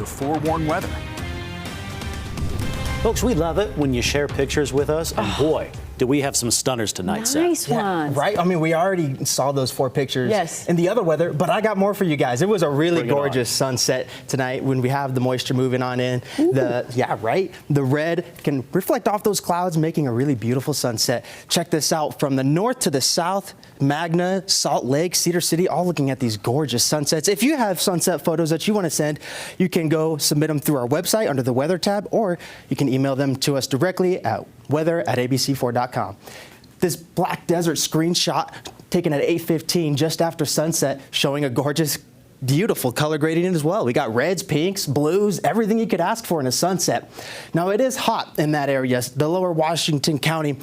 your forewarned weather. Folks, we love it when you share pictures with us, and boy, do we have some stunners tonight, Seth. Nice ones. Right? I mean, we already saw those 4 pictures Yes. in the other weather, but I got more for you guys. It was a really gorgeous sunset tonight when we have the moisture moving on in. The red can reflect off those clouds, making a really beautiful sunset. Check this out. From the north to the south, Magna, Salt Lake, Cedar City, all looking at these gorgeous sunsets. If you have sunset photos that you want to send, you can go submit them through our website under the weather tab, or you can email them to us directly at weather@abc4.com. This black desert screenshot taken at 8:15 just after sunset, showing a gorgeous, beautiful color gradient as well. We got reds, pinks, blues, everything you could ask for in a sunset. Now, it is hot in that area. The lower Washington County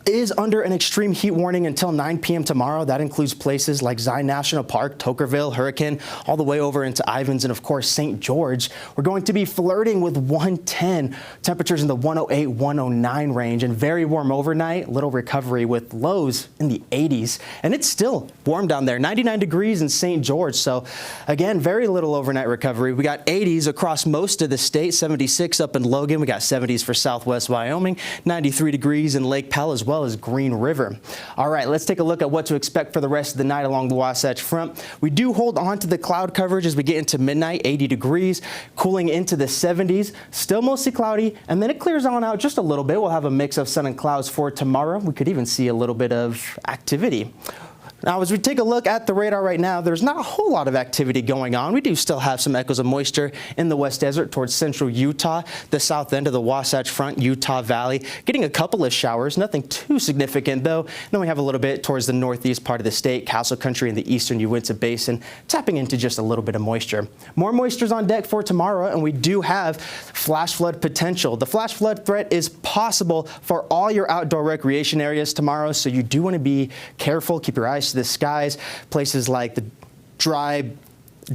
is under an extreme heat warning until 9 p.m. tomorrow. That includes places like Zion National Park, Tokerville, Hurricane, all the way over into Ivins, and of course St. George. We're going to be flirting with 110, temperatures in the 108, 109 range, and very warm overnight. Little recovery with lows in the 80s, and it's still warm down there. 99 degrees in St. George, so again, very little overnight recovery. We got 80s across most of the state, 76 up in Logan. We got 70s for Southwest Wyoming, 93 degrees in Lake Powell as well as Green River. All right, let's take a look at what to expect for the rest of the night along the Wasatch Front. We do hold on to the cloud coverage as we get into midnight, 80 degrees, cooling into the 70s, still mostly cloudy, and then it clears on out just a little bit. We'll have a mix of sun and clouds for tomorrow. We could even see a little bit of activity. Now, as we take a look at the radar right now, there's not a whole lot of activity going on. We do still have some echoes of moisture in the West Desert towards central Utah, the south end of the Wasatch Front, Utah Valley, getting a couple of showers, nothing too significant though. Then we have a little bit towards the northeast part of the state, Castle Country and the eastern Uinta Basin, tapping into just a little bit of moisture. More moisture's on deck for tomorrow, and we do have flash flood potential. The flash flood threat is possible for all your outdoor recreation areas tomorrow, so you do want to be careful, keep your eyes to the skies. Places like the dry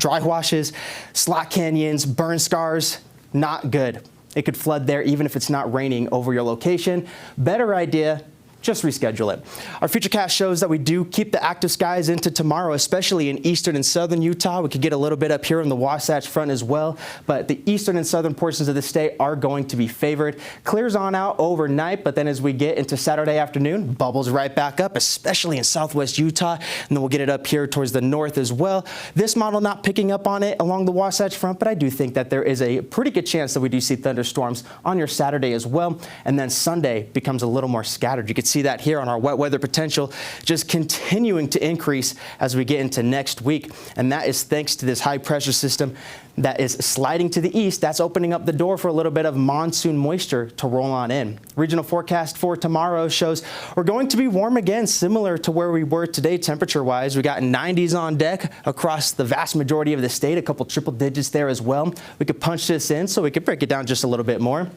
washes, slot canyons, burn scars, not good. It could flood there even if it's not raining over your location. Better idea, just reschedule it. Our futurecast shows that we do keep the active skies into tomorrow, especially in eastern and southern Utah. We could get a little bit up here on the Wasatch Front as well, but the eastern and southern portions of the state are going to be favored. Clears on out overnight, but then as we get into Saturday afternoon, bubbles right back up, especially in southwest Utah, and then we'll get it up here towards the north as well. This model not picking up on it along the Wasatch Front, but I do think that there is a pretty good chance that we do see thunderstorms on your Saturday as well, and then Sunday becomes a little more scattered. You could see that here on our wet weather potential just continuing to increase as we get into next week, and that is thanks to this high pressure system that is sliding to the east. That's opening up the door for a little bit of monsoon moisture to roll on in. Regional forecast for tomorrow shows we're going to be warm again, similar to where we were today temperature wise. We got 90s on deck across the vast majority of the state, a couple triple digits there as well. We could punch this in so we could break it down just a little bit more.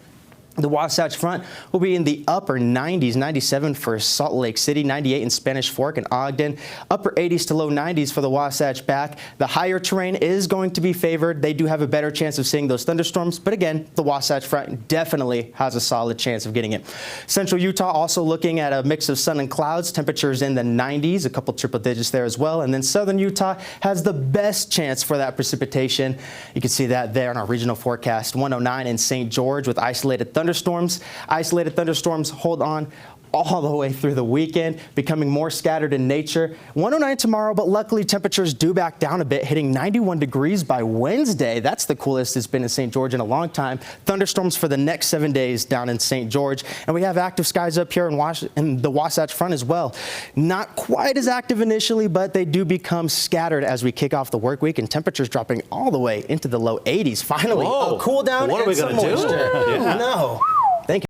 The Wasatch Front will be in the upper 90s, 97 for Salt Lake City, 98 in Spanish Fork and Ogden, upper 80s to low 90s for the Wasatch Back. The higher terrain is going to be favored. They do have a better chance of seeing those thunderstorms, but again, the Wasatch Front definitely has a solid chance of getting it. Central Utah also looking at a mix of sun and clouds, temperatures in the 90s, a couple triple digits there as well, and then southern Utah has the best chance for that precipitation. You can see that there on our regional forecast, 109 in St. George with isolated thunderstorms. Isolated thunderstorms hold on all the way through the weekend, becoming more scattered in nature. 109 tomorrow, but luckily temperatures do back down a bit, hitting 91 degrees by Wednesday. That's the coolest it's been in St. George in a long time. Thunderstorms for the next 7 days down in St. George. And we have active skies up here in the Wasatch Front as well. Not quite as active initially, but they do become scattered as we kick off the work week, and temperatures dropping all the way into the low 80s. Finally, Whoa. a cool down What are we and some gonna do? moisture. Yeah. No.